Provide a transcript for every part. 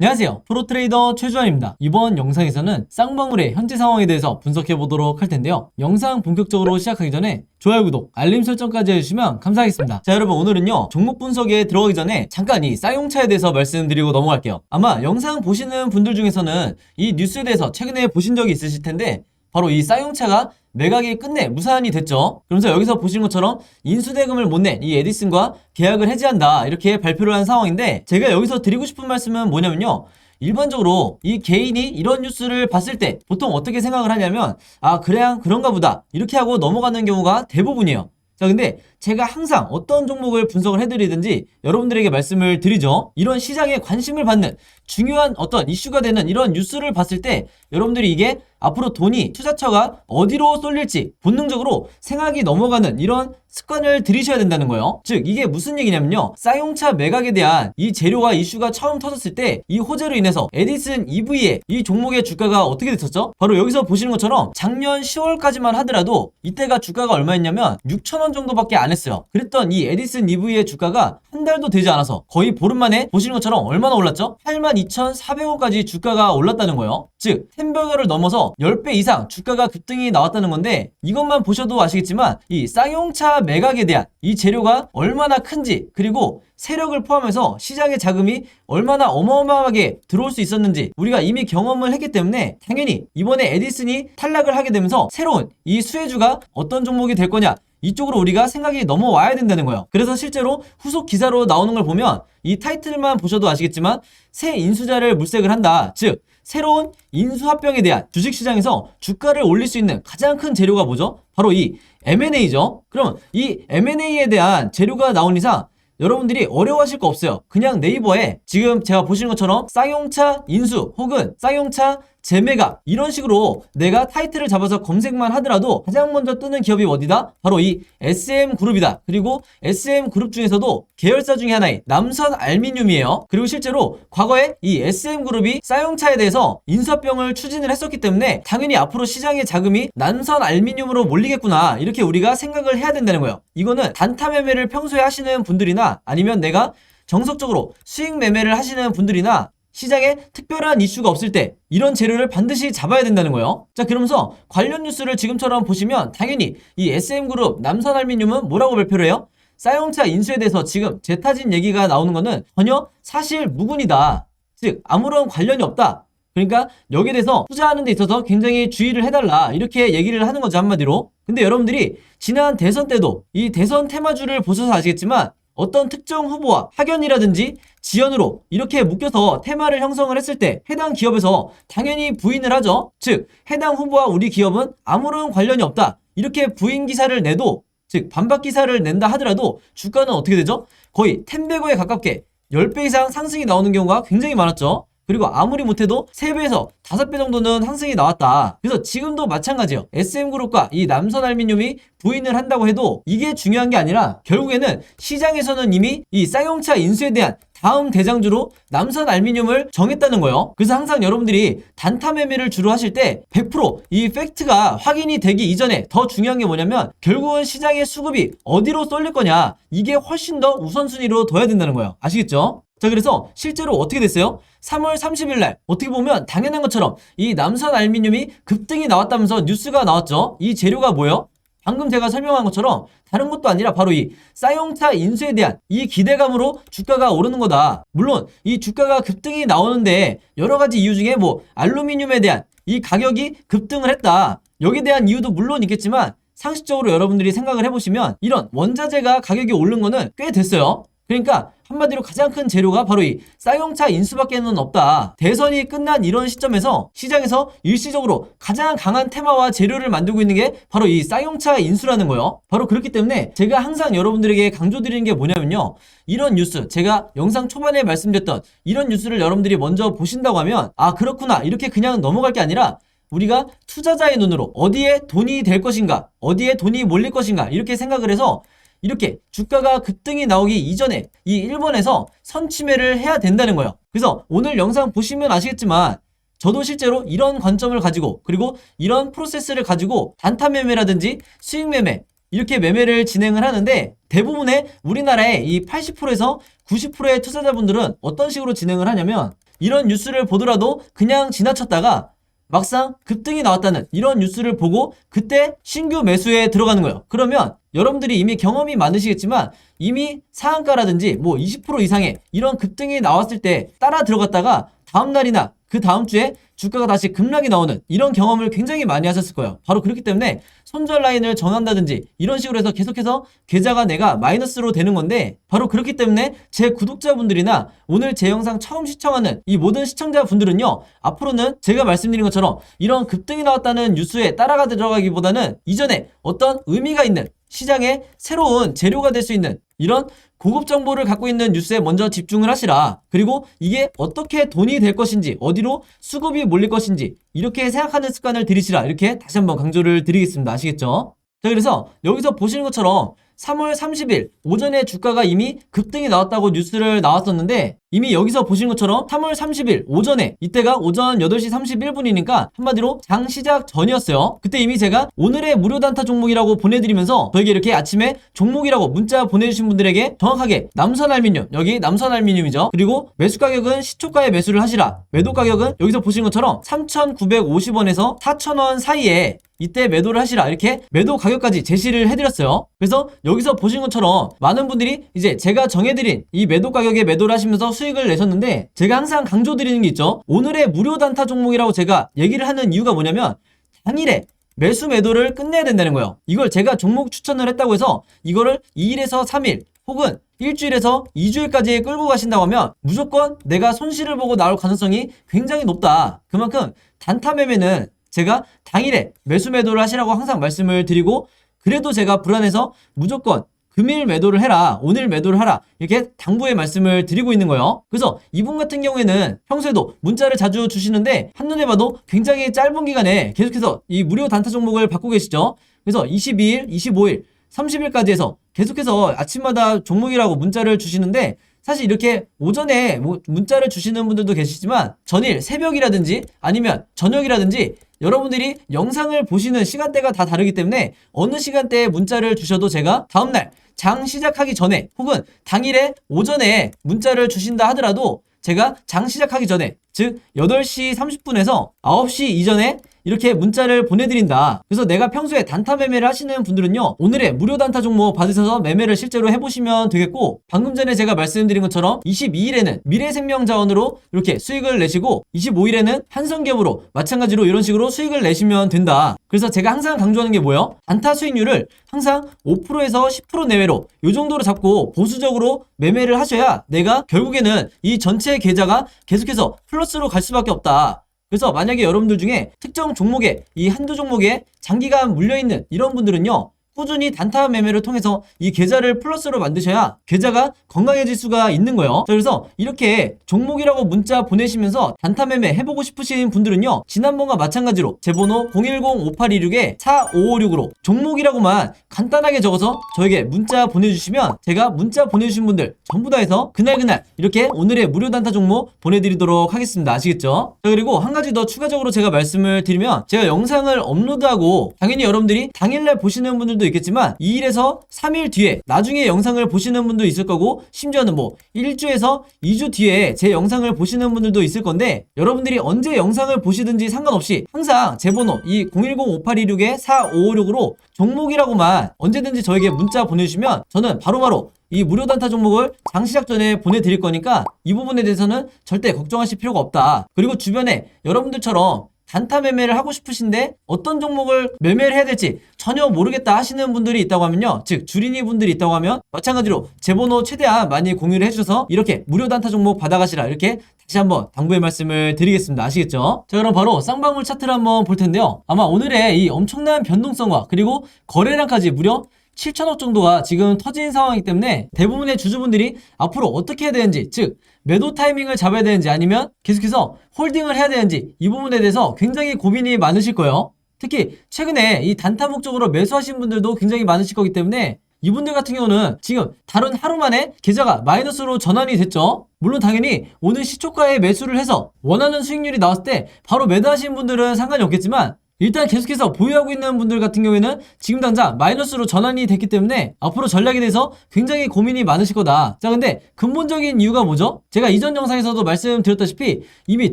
안녕하세요. 프로트레이더 최주환입니다. 이번 영상에서는 쌍방울의 현재 상황에 대해서 분석해 보도록 할 텐데요. 영상 본격적으로 시작하기 전에 좋아요, 구독, 알림 설정까지 해주시면 감사하겠습니다. 자, 여러분, 오늘은요 종목 분석에 들어가기 전에 잠깐 이 쌍용차에 대해서 말씀드리고 넘어갈게요. 아마 영상 보시는 분들 중에서는 이 뉴스에 대해서 최근에 보신 적이 있으실 텐데, 바로 이 쌍용차가 매각이 끝내 무산이 됐죠. 그러면서 여기서 보신 것처럼 인수대금을 못 낸 이 에디슨과 계약을 해지한다, 이렇게 발표를 한 상황인데, 제가 여기서 드리고 싶은 말씀은 뭐냐면요, 일반적으로 이 개인이 이런 뉴스를 봤을 때 보통 어떻게 생각을 하냐면, 아, 그냥 그런가 보다, 이렇게 하고 넘어가는 경우가 대부분이에요. 자, 근데 제가 항상 어떤 종목을 분석을 해드리든지 여러분들에게 말씀을 드리죠. 이런 시장에 관심을 받는 중요한 어떤 이슈가 되는 이런 뉴스를 봤을 때 여러분들이 이게 앞으로 돈이, 투자처가 어디로 쏠릴지 본능적으로 생각이 넘어가는 이런 습관을 들이셔야 된다는 거예요. 즉, 이게 무슨 얘기냐면요, 쌍용차 매각에 대한 이 재료와 이슈가 처음 터졌을 때 이 호재로 인해서 에디슨 EV의 이 종목의 주가가 어떻게 됐었죠? 바로 여기서 보시는 것처럼 작년 10월까지만 하더라도 이때가 주가가 얼마였냐면 6,000원 정도밖에 안 했어요. 그랬던 이 에디슨 EV의 주가가 한 달도 되지 않아서 거의 보름 만에 보시는 것처럼 얼마나 올랐죠? 82,400원까지 주가가 올랐다는 거예요. 즉, 햄버거를 넘어서 10배 이상 주가가 급등이 나왔다는 건데, 이것만 보셔도 아시겠지만 이 쌍용차 매각에 대한 이 재료가 얼마나 큰지, 그리고 세력을 포함해서 시장의 자금이 얼마나 어마어마하게 들어올 수 있었는지 우리가 이미 경험을 했기 때문에, 당연히 이번에 에디슨이 탈락을 하게 되면서 새로운 이 수혜주가 어떤 종목이 될 거냐, 이쪽으로 우리가 생각이 넘어와야 된다는 거예요. 그래서 실제로 후속 기사로 나오는 걸 보면 이 타이틀만 보셔도 아시겠지만 새 인수자를 물색을 한다, 즉 새로운 인수합병에 대한 주식시장에서 주가를 올릴 수 있는 가장 큰 재료가 뭐죠? 바로 이 M&A죠. 그럼 이 M&A에 대한 재료가 나온 이상 여러분들이 어려워하실 거 없어요. 그냥 네이버에 지금 제가 보시는 것처럼 쌍용차 인수 혹은 쌍용차 재매각, 이런 식으로 내가 타이틀을 잡아서 검색만 하더라도 가장 먼저 뜨는 기업이 어디다? 바로 이 SM그룹이다. 그리고 SM그룹 중에서도 계열사 중에 하나인 남선알미늄이에요. 그리고 실제로 과거에 이 SM그룹이 쌍용차에 대해서 인수합병을 추진을 했었기 때문에 당연히 앞으로 시장의 자금이 남선알미늄으로 몰리겠구나, 이렇게 우리가 생각을 해야 된다는 거예요. 이거는 단타 매매를 평소에 하시는 분들이나 아니면 내가 정석적으로 수익 매매를 하시는 분들이나 시장에 특별한 이슈가 없을 때 이런 재료를 반드시 잡아야 된다는 거예요. 자, 그러면서 관련 뉴스를 지금처럼 보시면 당연히 이 SM그룹, 남선알미늄은 뭐라고 발표를 해요? 쌍용차 인수에 대해서 지금 재타진 얘기가 나오는 거는 전혀 사실 무근이다. 즉, 아무런 관련이 없다. 그러니까 여기에 대해서 투자하는 데 있어서 굉장히 주의를 해달라, 이렇게 얘기를 하는 거죠, 한마디로. 근데 여러분들이 지난 대선 때도 이 대선 테마주를 보셔서 아시겠지만 어떤 특정 후보와 학연이라든지 지연으로 이렇게 묶여서 테마를 형성을 했을 때 해당 기업에서 당연히 부인을 하죠. 즉, 해당 후보와 우리 기업은 아무런 관련이 없다, 이렇게 부인 기사를 내도, 즉 반박 기사를 낸다 하더라도 주가는 어떻게 되죠? 거의 10배고에 가깝게 10배 이상 상승이 나오는 경우가 굉장히 많았죠. 그리고 아무리 못해도 3배에서 5배 정도는 상승이 나왔다. 그래서 지금도 마찬가지예요. SM그룹과 이 남선알미늄이 부인을 한다고 해도 이게 중요한 게 아니라 결국에는 시장에서는 이미 이 쌍용차 인수에 대한 다음 대장주로 남선알미늄을 정했다는 거예요. 그래서 항상 여러분들이 단타 매매를 주로 하실 때 100%이 팩트가 확인이 되기 이전에 더 중요한 게 뭐냐면 결국은 시장의 수급이 어디로 쏠릴 거냐, 이게 훨씬 더 우선순위로 둬야 된다는 거예요. 아시겠죠? 자, 그래서 실제로 어떻게 됐어요? 3월 30일 날 어떻게 보면 당연한 것처럼 이 남선알미늄이 급등이 나왔다면서 뉴스가 나왔죠. 이 재료가 뭐예요? 방금 제가 설명한 것처럼 다른 것도 아니라 바로 이 쌍용차 인수에 대한 이 기대감으로 주가가 오르는 거다. 물론 이 주가가 급등이 나오는데 여러 가지 이유 중에 뭐 알루미늄에 대한 이 가격이 급등을 했다, 여기에 대한 이유도 물론 있겠지만 상식적으로 여러분들이 생각을 해보시면 이런 원자재가 가격이 오른 거는 꽤 됐어요. 그러니까 한마디로 가장 큰 재료가 바로 이 쌍용차 인수밖에는 없다. 대선이 끝난 이런 시점에서 시장에서 일시적으로 가장 강한 테마와 재료를 만들고 있는 게 바로 이 쌍용차 인수라는 거예요. 바로 그렇기 때문에 제가 항상 여러분들에게 강조드리는 게 뭐냐면요, 이런 뉴스, 제가 영상 초반에 말씀드렸던 이런 뉴스를 여러분들이 먼저 보신다고 하면 아, 그렇구나, 이렇게 그냥 넘어갈 게 아니라 우리가 투자자의 눈으로 어디에 돈이 될 것인가, 어디에 돈이 몰릴 것인가, 이렇게 생각을 해서 이렇게 주가가 급등이 나오기 이전에 이 1번에서 선취매를 해야 된다는 거예요. 그래서 오늘 영상 보시면 아시겠지만 저도 실제로 이런 관점을 가지고, 그리고 이런 프로세스를 가지고 단타 매매라든지 수익 매매, 이렇게 매매를 진행을 하는데, 대부분의 우리나라의 이 80%에서 90%의 투자자분들은 어떤 식으로 진행을 하냐면 이런 뉴스를 보더라도 그냥 지나쳤다가 막상 급등이 나왔다는 이런 뉴스를 보고 그때 신규 매수에 들어가는 거예요. 그러면 여러분들이 이미 경험이 많으시겠지만 이미 상한가라든지 뭐 20% 이상의 이런 급등이 나왔을 때 따라 들어갔다가 다음날이나 그 다음 주에 주가가 다시 급락이 나오는 이런 경험을 굉장히 많이 하셨을 거예요. 바로 그렇기 때문에 손절 라인을 정한다든지 이런 식으로 해서 계속해서 계좌가 내가 마이너스로 되는 건데, 바로 그렇기 때문에 제 구독자분들이나 오늘 제 영상 처음 시청하는 이 모든 시청자분들은요, 앞으로는 제가 말씀드린 것처럼 이런 급등이 나왔다는 뉴스에 따라가 들어가기보다는 이전에 어떤 의미가 있는 시장에 새로운 재료가 될 수 있는 이런 고급 정보를 갖고 있는 뉴스에 먼저 집중을 하시라. 그리고 이게 어떻게 돈이 될 것인지, 어디로 수급이 몰릴 것인지 이렇게 생각하는 습관을 들이시라. 이렇게 다시 한번 강조를 드리겠습니다. 아시겠죠? 자, 그래서 여기서 보시는 것처럼 3월 30일 오전에 주가가 이미 급등이 나왔다고 뉴스를 나왔었는데, 이미 여기서 보시는 것처럼 3월 30일 오전에, 이때가 오전 8시 31분이니까 한마디로 장 시작 전이었어요. 그때 이미 제가 오늘의 무료 단타 종목이라고 보내드리면서 저에게 이렇게 아침에 종목이라고 문자 보내주신 분들에게 정확하게 남선알미늄, 여기 남선알미늄이죠. 그리고 매수 가격은 시초가에 매수를 하시라. 매도 가격은 여기서 보시는 것처럼 3,950원에서 4,000원 사이에 이때 매도를 하시라. 이렇게 매도 가격까지 제시를 해드렸어요. 그래서 여기서 보신 것처럼 많은 분들이 이제 제가 정해드린 이 매도 가격에 매도를 하시면서 수익을 내셨는데, 제가 항상 강조드리는 게 있죠. 오늘의 무료 단타 종목이라고 제가 얘기를 하는 이유가 뭐냐면 당일에 매수 매도를 끝내야 된다는 거예요. 이걸 제가 종목 추천을 했다고 해서 이거를 2일에서 3일 혹은 일주일에서 2주일까지 끌고 가신다고 하면 무조건 내가 손실을 보고 나올 가능성이 굉장히 높다. 그만큼 단타 매매는 제가 당일에 매수 매도를 하시라고 항상 말씀을 드리고, 그래도 제가 불안해서 무조건 금일 매도를 해라, 오늘 매도를 하라, 이렇게 당부의 말씀을 드리고 있는 거예요. 그래서 이분 같은 경우에는 평소에도 문자를 자주 주시는데 한눈에 봐도 굉장히 짧은 기간에 계속해서 이 무료 단타 종목을 받고 계시죠. 그래서 22일, 25일, 30일까지 해서 계속해서 아침마다 종목이라고 문자를 주시는데, 사실 이렇게 오전에 문자를 주시는 분들도 계시지만 전일 새벽이라든지 아니면 저녁이라든지 여러분들이 영상을 보시는 시간대가 다 다르기 때문에 어느 시간대에 문자를 주셔도 제가 다음날 장 시작하기 전에 혹은 당일에 오전에 문자를 주신다 하더라도 제가 장 시작하기 전에, 즉 8시 30분에서 9시 이전에 이렇게 문자를 보내드린다. 그래서 내가 평소에 단타 매매를 하시는 분들은요, 오늘의 무료 단타 종목 받으셔서 매매를 실제로 해보시면 되겠고, 방금 전에 제가 말씀드린 것처럼 22일에는 미래생명자원으로 이렇게 수익을 내시고 25일에는 한성기업으로 마찬가지로 이런 식으로 수익을 내시면 된다. 그래서 제가 항상 강조하는 게 뭐예요? 단타 수익률을 항상 5%에서 10% 내외로 이 정도로 잡고 보수적으로 매매를 하셔야 내가 결국에는 이 전체 계좌가 계속해서 플러스로 갈 수밖에 없다. 그래서 만약에 여러분들 중에 특정 종목에, 이 한두 종목에 장기간 물려있는 이런 분들은요, 꾸준히 단타 매매를 통해서 이 계좌를 플러스로 만드셔야 계좌가 건강해질 수가 있는 거예요. 그래서 이렇게 종목이라고 문자 보내시면서 단타 매매 해보고 싶으신 분들은요, 지난번과 마찬가지로 제 번호 010-5826-4556으로 종목이라고만 간단하게 적어서 저에게 문자 보내주시면 제가 문자 보내주신 분들 전부 다 해서 그날 이렇게 오늘의 무료 단타 종목 보내드리도록 하겠습니다. 아시겠죠? 자, 그리고 한 가지 더 추가적으로 제가 말씀을 드리면, 제가 영상을 업로드하고 당연히 여러분들이 당일날 보시는 분들도 있겠지만 2일에서 3일 뒤에 나중에 영상을 보시는 분도 있을 거고, 심지어는 뭐 1주에서 2주 뒤에 제 영상을 보시는 분들도 있을 건데, 여러분들이 언제 영상을 보시든지 상관없이 항상 제 번호 이 010-5826-4556으로 종목이라고만 언제든지 저에게 문자 보내주시면 저는 바로바로 이 무료 단타 종목을 장 시작 전에 보내드릴 거니까 이 부분에 대해서는 절대 걱정하실 필요가 없다. 그리고 주변에 여러분들처럼 단타 매매를 하고 싶으신데 어떤 종목을 매매를 해야 될지 전혀 모르겠다 하시는 분들이 있다고 하면요, 즉 주린이 분들이 있다고 하면 마찬가지로 제 번호 최대한 많이 공유를 해주셔서 이렇게 무료 단타 종목 받아가시라, 이렇게 다시 한번 당부의 말씀을 드리겠습니다. 아시겠죠? 자, 그럼 바로 쌍방울 차트를 한번 볼 텐데요, 아마 오늘의 이 엄청난 변동성과 그리고 거래량까지 무려 7천억 정도가 지금 터진 상황이기 때문에 대부분의 주주분들이 앞으로 어떻게 해야 되는지, 즉 매도 타이밍을 잡아야 되는지 아니면 계속해서 홀딩을 해야 되는지, 이 부분에 대해서 굉장히 고민이 많으실 거예요. 특히 최근에 이 단타 목적으로 매수하신 분들도 굉장히 많으실 거기 때문에 이분들 같은 경우는 지금 다른 하루 만에 계좌가 마이너스로 전환이 됐죠. 물론 당연히 오늘 시초가에 매수를 해서 원하는 수익률이 나왔을 때 바로 매도하신 분들은 상관이 없겠지만, 일단 계속해서 보유하고 있는 분들 같은 경우에는 지금 당장 마이너스로 전환이 됐기 때문에 앞으로 전략에 대해서 굉장히 고민이 많으실 거다. 자, 근데 근본적인 이유가 뭐죠? 제가 이전 영상에서도 말씀드렸다시피 이미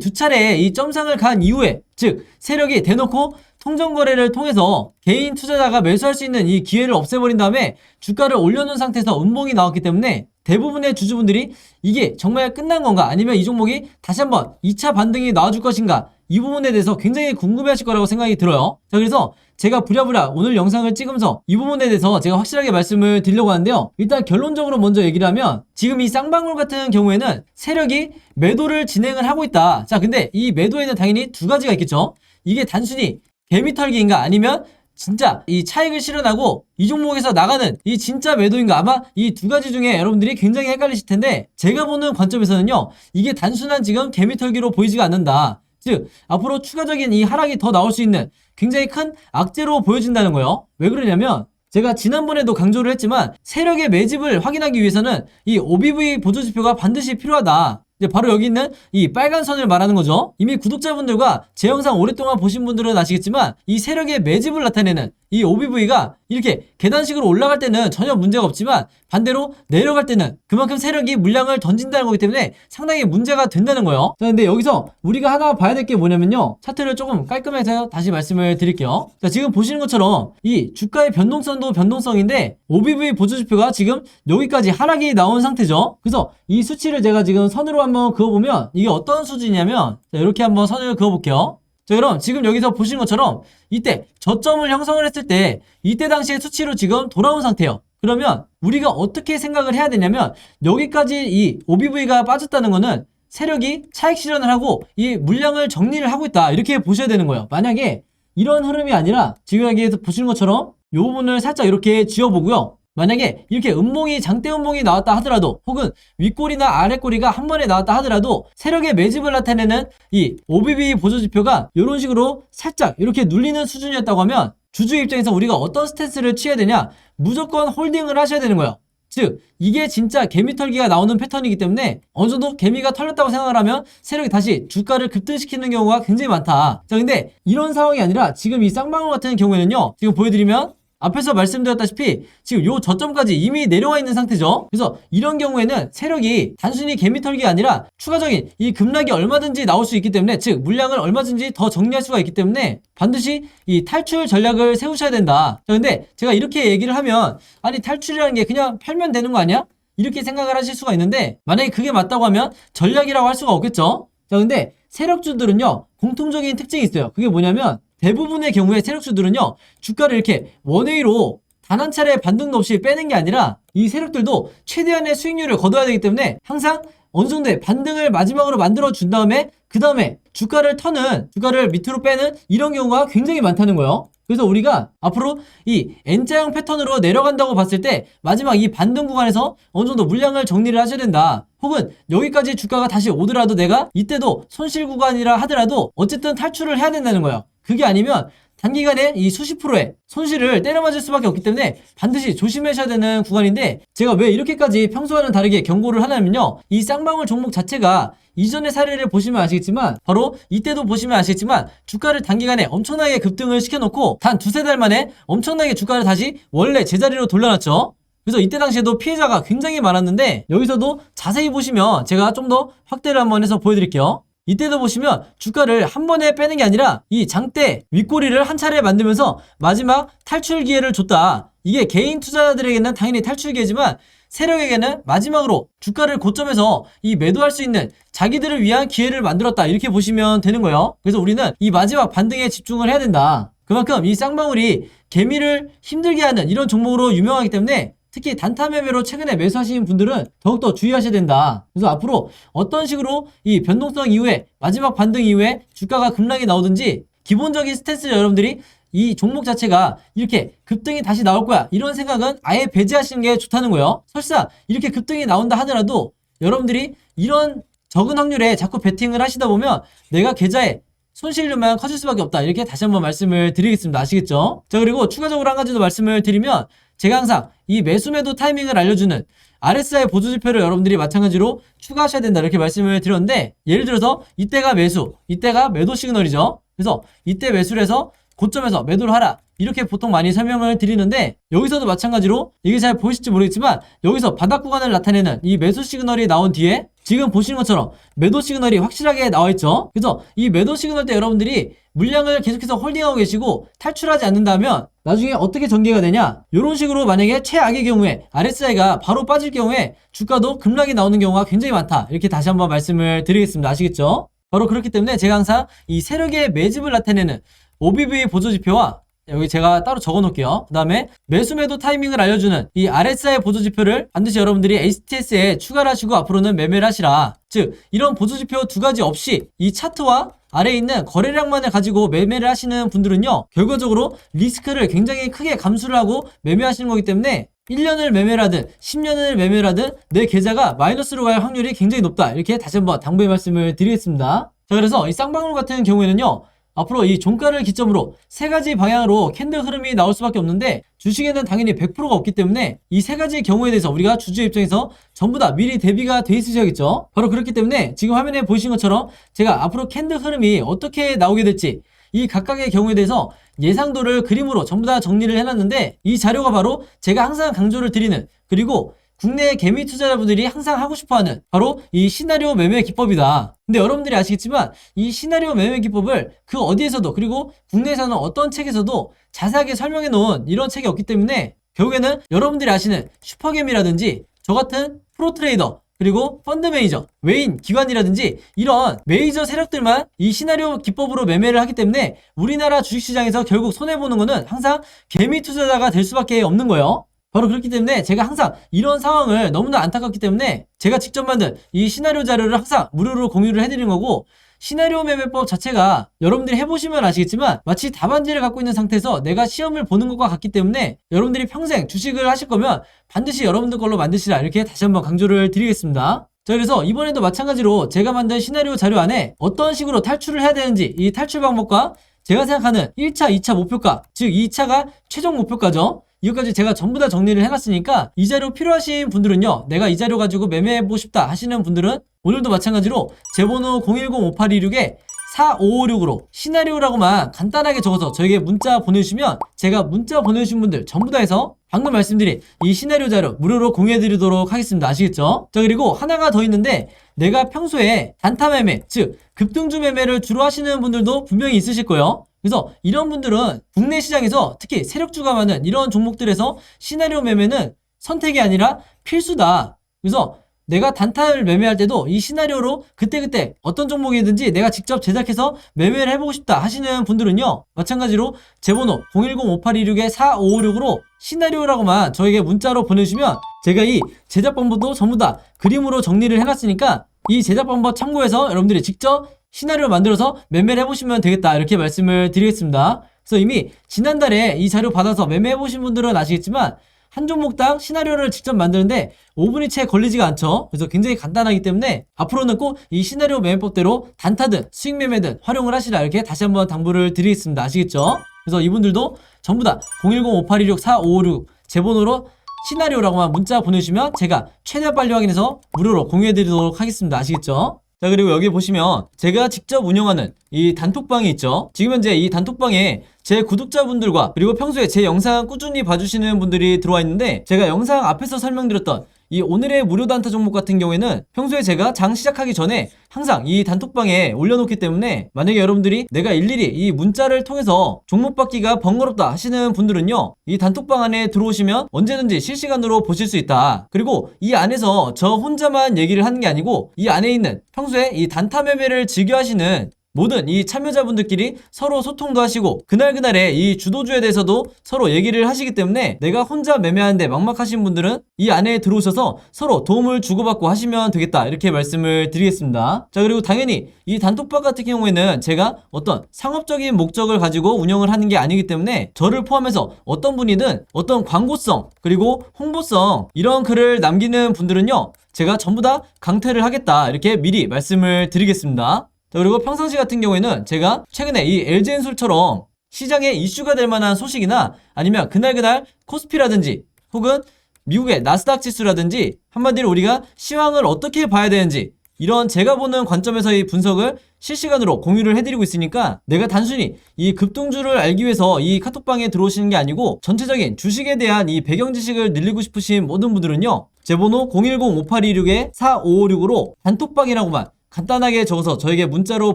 두 차례 이 점상을 간 이후에, 즉 세력이 대놓고 통정거래를 통해서 개인 투자자가 매수할 수 있는 이 기회를 없애버린 다음에 주가를 올려놓은 상태에서 음봉이 나왔기 때문에 대부분의 주주분들이 이게 정말 끝난 건가, 아니면 이 종목이 다시 한번 2차 반등이 나와줄 것인가, 이 부분에 대해서 굉장히 궁금해하실 거라고 생각이 들어요. 자, 그래서 제가 부랴부랴 오늘 영상을 찍으면서 이 부분에 대해서 제가 확실하게 말씀을 드리려고 하는데요. 일단 결론적으로 먼저 얘기를 하면, 지금 이 쌍방울 같은 경우에는 세력이 매도를 진행을 하고 있다. 자, 근데 이 매도에는 당연히 두 가지가 있겠죠. 이게 단순히 개미털기인가, 아니면 진짜 이 차익을 실현하고 이 종목에서 나가는 이 진짜 매도인가, 아마 이 두 가지 중에 여러분들이 굉장히 헷갈리실 텐데, 제가 보는 관점에서는요, 이게 단순한 지금 개미털기로 보이지가 않는다. 즉 앞으로 추가적인 이 하락이 더 나올 수 있는 굉장히 큰 악재로 보여진다는 거예요. 왜 그러냐면, 제가 지난번에도 강조를 했지만 세력의 매집을 확인하기 위해서는 이 OBV 보조지표가 반드시 필요하다. 이제 바로 여기 있는 이 빨간 선을 말하는 거죠. 이미 구독자분들과 제 영상 오랫동안 보신 분들은 아시겠지만 이 세력의 매집을 나타내는 이 OBV가 이렇게 계단식으로 올라갈 때는 전혀 문제가 없지만 반대로 내려갈 때는 그만큼 세력이 물량을 던진다는 거기 때문에 상당히 문제가 된다는 거예요. 자, 근데 여기서 우리가 하나 봐야 될 게 뭐냐면요, 차트를 조금 깔끔해서 다시 말씀을 드릴게요. 자, 지금 보시는 것처럼 이 주가의 변동성도 변동성인데 OBV 보조지표가 지금 여기까지 하락이 나온 상태죠. 그래서 이 수치를 제가 지금 선으로 한번 그어보면 이게 어떤 수준이냐면, 자, 이렇게 한번 선을 그어볼게요. 자, 그럼 지금 여기서 보시는 것처럼 이때 저점을 형성을 했을 때 이때 당시의 수치로 지금 돌아온 상태예요. 그러면 우리가 어떻게 생각을 해야 되냐면, 여기까지 이 OBV가 빠졌다는 거는 세력이 차익 실현을 하고 이 물량을 정리를 하고 있다, 이렇게 보셔야 되는 거예요. 만약에 이런 흐름이 아니라 지금 여기에서 보시는 것처럼 이 부분을 살짝 이렇게 지워보고요, 만약에 이렇게 음봉이, 장대 음봉이 나왔다 하더라도, 혹은 윗꼬리나 아랫꼬리가 한 번에 나왔다 하더라도 세력의 매집을 나타내는 이 OBV 보조지표가 이런 식으로 살짝 이렇게 눌리는 수준이었다고 하면 주주 입장에서 우리가 어떤 스탠스를 취해야 되냐, 무조건 홀딩을 하셔야 되는 거예요. 즉 이게 진짜 개미 털기가 나오는 패턴이기 때문에 어느 정도 개미가 털렸다고 생각을 하면 세력이 다시 주가를 급등시키는 경우가 굉장히 많다. 자, 근데 이런 상황이 아니라 지금 이 쌍방울 같은 경우에는요, 지금 보여드리면 앞에서 말씀드렸다시피 지금 요 저점까지 이미 내려와 있는 상태죠. 그래서 이런 경우에는 세력이 단순히 개미털기가 아니라 추가적인 이 급락이 얼마든지 나올 수 있기 때문에, 즉 물량을 얼마든지 더 정리할 수가 있기 때문에 반드시 이 탈출 전략을 세우셔야 된다. 자, 근데 제가 이렇게 얘기를 하면, 아니 탈출이라는 게 그냥 팔면 되는 거 아니야? 이렇게 생각을 하실 수가 있는데, 만약에 그게 맞다고 하면 전략이라고 할 수가 없겠죠. 자, 근데 세력주들은요 공통적인 특징이 있어요. 그게 뭐냐면, 대부분의 경우에 세력주들은요 주가를 이렇게 원웨이로 단 한 차례 반등도 없이 빼는 게 아니라 이 세력들도 최대한의 수익률을 거둬야 되기 때문에 항상 어느 정도의 반등을 마지막으로 만들어 준 다음에 그 다음에 주가를 터는, 주가를 밑으로 빼는 이런 경우가 굉장히 많다는 거예요. 그래서 우리가 앞으로 이 N자형 패턴으로 내려간다고 봤을 때 마지막 이 반등 구간에서 어느 정도 물량을 정리를 하셔야 된다. 혹은 여기까지 주가가 다시 오더라도 내가 이때도 손실 구간이라 하더라도 어쨌든 탈출을 해야 된다는 거예요. 그게 아니면 단기간에 이 수십 프로의 손실을 때려맞을 수밖에 없기 때문에 반드시 조심하셔야 되는 구간인데, 제가 왜 이렇게까지 평소와는 다르게 경고를 하냐면요, 이 쌍방울 종목 자체가 이전의 사례를 보시면 아시겠지만, 바로 이때도 보시면 아시겠지만 주가를 단기간에 엄청나게 급등을 시켜놓고 단 두세 달 만에 엄청나게 주가를 다시 원래 제자리로 돌려놨죠. 그래서 이때 당시에도 피해자가 굉장히 많았는데, 여기서도 자세히 보시면 제가 좀 더 확대를 한번 해서 보여드릴게요. 이때도 보시면 주가를 한 번에 빼는 게 아니라 이 장대 윗꼬리를 한 차례 만들면서 마지막 탈출 기회를 줬다. 이게 개인 투자자들에게는 당연히 탈출 기회지만 세력에게는 마지막으로 주가를 고점에서 이 매도할 수 있는 자기들을 위한 기회를 만들었다, 이렇게 보시면 되는 거예요. 그래서 우리는 이 마지막 반등에 집중을 해야 된다. 그만큼 이 쌍방울이 개미를 힘들게 하는 이런 종목으로 유명하기 때문에 특히 단타 매매로 최근에 매수하시는 분들은 더욱더 주의하셔야 된다. 그래서 앞으로 어떤 식으로 이 변동성 이후에 마지막 반등 이후에 주가가 급락이 나오든지 기본적인 스탠스, 여러분들이 이 종목 자체가 이렇게 급등이 다시 나올 거야, 이런 생각은 아예 배제하시는 게 좋다는 거예요. 설사 이렇게 급등이 나온다 하더라도 여러분들이 이런 적은 확률에 자꾸 베팅을 하시다 보면 내가 계좌에 손실료만 커질 수밖에 없다, 이렇게 다시 한번 말씀을 드리겠습니다. 아시겠죠? 자, 그리고 추가적으로 한 가지 더 말씀을 드리면, 제가 항상 이 매수 매도 타이밍을 알려주는 RSI 보조지표를 여러분들이 마찬가지로 추가하셔야 된다, 이렇게 말씀을 드렸는데, 예를 들어서 이때가 매수, 이때가 매도 시그널이죠. 그래서 이때 매수를 해서 고점에서 매도를 하라, 이렇게 보통 많이 설명을 드리는데, 여기서도 마찬가지로 이게 잘 보이실지 모르겠지만 여기서 바닥 구간을 나타내는 이 매수 시그널이 나온 뒤에 지금 보시는 것처럼 매도 시그널이 확실하게 나와 있죠. 그래서 이 매도 시그널 때 여러분들이 물량을 계속해서 홀딩하고 계시고 탈출하지 않는다면 나중에 어떻게 전개가 되냐, 이런 식으로 만약에 최악의 경우에 RSI가 바로 빠질 경우에 주가도 급락이 나오는 경우가 굉장히 많다, 이렇게 다시 한번 말씀을 드리겠습니다. 아시겠죠? 바로 그렇기 때문에 제가 항상 이 세력의 매집을 나타내는 OBV 보조지표와, 여기 제가 따로 적어 놓을게요. 그 다음에 매수 매도 타이밍을 알려주는 이 RSI 보조지표를 반드시 여러분들이 HTS에 추가를 하시고 앞으로는 매매를 하시라. 즉 이런 보조지표 두 가지 없이 이 차트와 아래에 있는 거래량만을 가지고 매매를 하시는 분들은요, 결과적으로 리스크를 굉장히 크게 감수를 하고 매매하시는 거기 때문에 1년을 매매를 하든 10년을 매매를 하든 내 계좌가 마이너스로 갈 확률이 굉장히 높다, 이렇게 다시 한번 당부의 말씀을 드리겠습니다. 자, 그래서 이 쌍방울 같은 경우에는요, 앞으로 이 종가를 기점으로 세 가지 방향으로 캔들 흐름이 나올 수밖에 없는데, 주식에는 당연히 100%가 없기 때문에 이 세 가지 경우에 대해서 우리가 주주의 입장에서 전부 다 미리 대비가 돼 있으셔야겠죠. 바로 그렇기 때문에 지금 화면에 보이신 것처럼 제가 앞으로 캔들 흐름이 어떻게 나오게 될지 이 각각의 경우에 대해서 예상도를 그림으로 전부 다 정리를 해놨는데, 이 자료가 바로 제가 항상 강조를 드리는, 그리고 국내 개미 투자자분들이 항상 하고 싶어하는 바로 이 시나리오 매매 기법이다. 근데 여러분들이 아시겠지만 이 시나리오 매매 기법을 그 어디에서도, 그리고 국내에서는 어떤 책에서도 자세하게 설명해 놓은 이런 책이 없기 때문에 결국에는 여러분들이 아시는 슈퍼개미라든지 저 같은 프로트레이더, 그리고 펀드 매니저, 외인, 기관이라든지 이런 메이저 세력들만 이 시나리오 기법으로 매매를 하기 때문에 우리나라 주식시장에서 결국 손해보는 거는 항상 개미 투자자가 될 수밖에 없는 거예요. 바로 그렇기 때문에 제가 항상 이런 상황을 너무나 안타깝기 때문에 제가 직접 만든 이 시나리오 자료를 항상 무료로 공유를 해드리는 거고, 시나리오 매매법 자체가 여러분들이 해보시면 아시겠지만 마치 답안지를 갖고 있는 상태에서 내가 시험을 보는 것과 같기 때문에 여러분들이 평생 주식을 하실 거면 반드시 여러분들 걸로 만드시라, 이렇게 다시 한번 강조를 드리겠습니다. 자, 그래서 이번에도 마찬가지로 제가 만든 시나리오 자료 안에 어떤 식으로 탈출을 해야 되는지, 이 탈출 방법과 제가 생각하는 1차, 2차 목표가, 즉 2차가 최종 목표가죠. 이것까지 제가 전부 다 정리를 해놨으니까 이 자료 필요하신 분들은요, 내가 이 자료 가지고 매매해보고 싶다 하시는 분들은 오늘도 마찬가지로 제 번호 010-5826-4556으로 시나리오라고만 간단하게 적어서 저에게 문자 보내주시면 제가 문자 보내주신 분들 전부 다 해서 방금 말씀드린 이 시나리오 자료 무료로 공유해드리도록 하겠습니다. 아시겠죠? 자, 그리고 하나가 더 있는데, 내가 평소에 단타 매매, 즉 급등주 매매를 주로 하시는 분들도 분명히 있으실 거예요. 그래서 이런 분들은 국내 시장에서 특히 세력주가 많은 이런 종목들에서 시나리오 매매는 선택이 아니라 필수다. 그래서 내가 단타를 매매할 때도 이 시나리오로 그때그때 어떤 종목이든지 내가 직접 제작해서 매매를 해보고 싶다 하시는 분들은요, 마찬가지로 제 번호 010-5826-4556으로 시나리오라고만 저에게 문자로 보내주시면 제가 이 제작 방법도 전부 다 그림으로 정리를 해놨으니까 이 제작 방법 참고해서 여러분들이 직접 시나리오 만들어서 매매를 해보시면 되겠다, 이렇게 말씀을 드리겠습니다. 그래서 이미 지난달에 이 자료 받아서 매매해보신 분들은 아시겠지만 한 종목당 시나리오를 직접 만드는데 5분이 채 걸리지가 않죠. 그래서 굉장히 간단하기 때문에 앞으로는 꼭 이 시나리오 매매법대로 단타든 수익 매매든 활용을 하시라, 이렇게 다시 한번 당부를 드리겠습니다. 아시겠죠? 그래서 이분들도 전부 다 010-5826-4556 제 번호로 시나리오라고만 문자 보내주시면 제가 최대한 빨리 확인해서 무료로 공유해드리도록 하겠습니다. 아시겠죠? 자, 그리고 여기 보시면 제가 직접 운영하는 이 단톡방이 있죠. 지금 현재 이 단톡방에 제 구독자분들과 그리고 평소에 제 영상 꾸준히 봐주시는 분들이 들어와 있는데, 제가 영상 앞에서 설명드렸던 이 오늘의 무료 단타 종목 같은 경우에는 평소에 제가 장 시작하기 전에 항상 이 단톡방에 올려놓기 때문에 만약에 여러분들이 내가 일일이 이 문자를 통해서 종목 받기가 번거롭다 하시는 분들은요, 이 단톡방 안에 들어오시면 언제든지 실시간으로 보실 수 있다. 그리고 이 안에서 저 혼자만 얘기를 하는 게 아니고 이 안에 있는 평소에 이 단타 매매를 즐겨 하시는 모든 이 참여자분들끼리 서로 소통도 하시고 그날그날의 이 주도주에 대해서도 서로 얘기를 하시기 때문에 내가 혼자 매매하는데 막막하신 분들은 이 안에 들어오셔서 서로 도움을 주고받고 하시면 되겠다, 이렇게 말씀을 드리겠습니다. 자, 그리고 당연히 이 단톡방 같은 경우에는 제가 어떤 상업적인 목적을 가지고 운영을 하는 게 아니기 때문에 저를 포함해서 어떤 분이든 어떤 광고성 그리고 홍보성 이런 글을 남기는 분들은요, 제가 전부 다 강퇴를 하겠다, 이렇게 미리 말씀을 드리겠습니다. 자, 그리고 평상시 같은 경우에는 제가 최근에 이 LG엔솔처럼 시장에 이슈가 될 만한 소식이나 아니면 그날 코스피라든지 혹은 미국의 나스닥 지수라든지 한마디로 우리가 시황을 어떻게 봐야 되는지 이런 제가 보는 관점에서의 분석을 실시간으로 공유를 해드리고 있으니까 내가 단순히 이 급등주를 알기 위해서 이 카톡방에 들어오시는 게 아니고 전체적인 주식에 대한 이 배경 지식을 늘리고 싶으신 모든 분들은요, 제 번호 010-5826-4556으로 단톡방이라고만 간단하게 적어서 저에게 문자로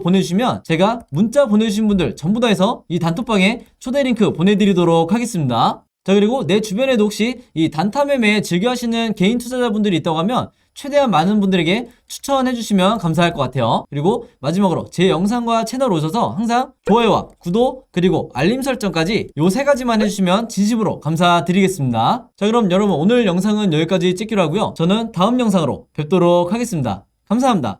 보내주시면 제가 문자 보내주신 분들 전부 다 해서 이 단톡방에 초대 링크 보내드리도록 하겠습니다. 자, 그리고 내 주변에도 혹시 이 단타 매매 즐겨 하시는 개인 투자자분들이 있다고 하면 최대한 많은 분들에게 추천해 주시면 감사할 것 같아요. 그리고 마지막으로 제 영상과 채널 오셔서 항상 좋아요와 구독 그리고 알림 설정까지 요 3가지만 해주시면 진심으로 감사드리겠습니다. 자, 그럼 여러분 오늘 영상은 여기까지 찍기로 하고요. 저는 다음 영상으로 뵙도록 하겠습니다. 감사합니다.